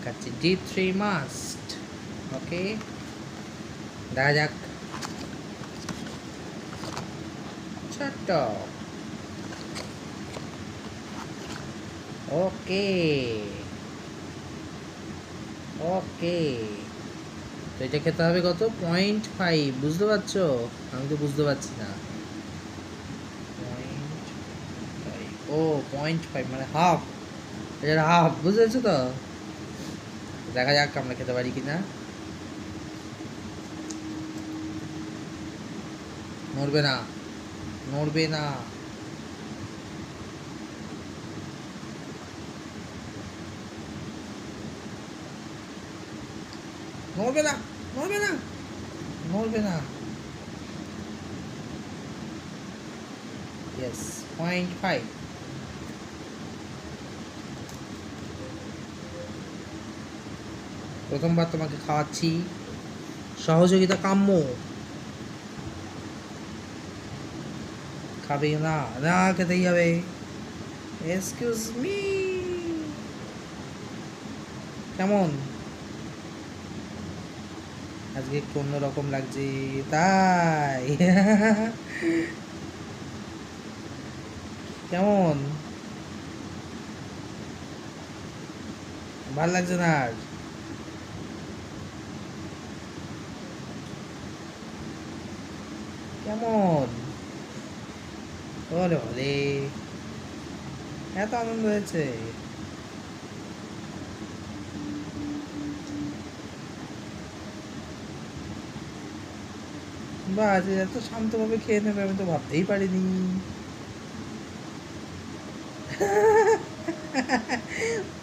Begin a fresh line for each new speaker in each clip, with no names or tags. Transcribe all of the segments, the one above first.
দেখাচ্ছি, D3 must. ওকে, দেখা যাক। ছোট্ট। ওকে ওকে, তো এটা খেতে হবে কত? 0.5, বুঝতে পারছো? আমি তো বুঝতে পারছি না। 0.5, ও 0.5 মানে হাফ, এটার হাফ, বুঝেছো তো? দেখা যাক আমরা খেতে পারি কিনা। নড়বে না, নড়বে না। নড়বে না, নড়বে না, নড়বে না। ইয়েস, 0.5। প্রথমবার তোমাকে খাওয়াচ্ছি, সহযোগিতা কাম্য। খাবে না? না, খেতেই হবে। Excuse me. কেমন? আজকে একটু অন্যরকম লাগছে, তাই? কেমন? ভাল লাগছে না আর? কেমন? বলে বলে, এত আনন্দ হয়েছে? বা আজ এত শান্তভাবে খেয়ে নেবে আমি তো ভাবতেই পারিনি।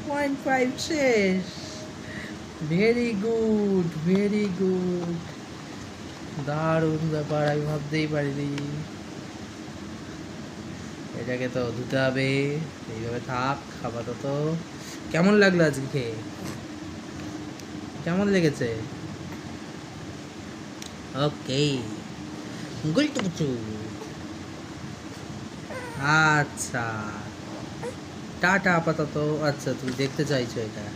0.5 শেষ। ভেরি গুড, ভেরি গুড, দারুণ ব্যাপার, আমি ভাবতেই পারিনি। এটাকে তো ধুতে হবে, এইভাবে থাক আপাতত। কেমন লাগলো আজকে খেয়ে? কেমন লেগেছে? ওকে, গুলটু পুচু। আচ্ছা, টাটা আপাতত। আচ্ছা, তুমি দেখতে চাইছো এটা,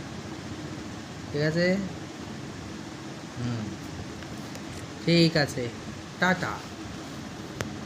ঠিক আছে। হুম, ঠিক আছে, টাটা।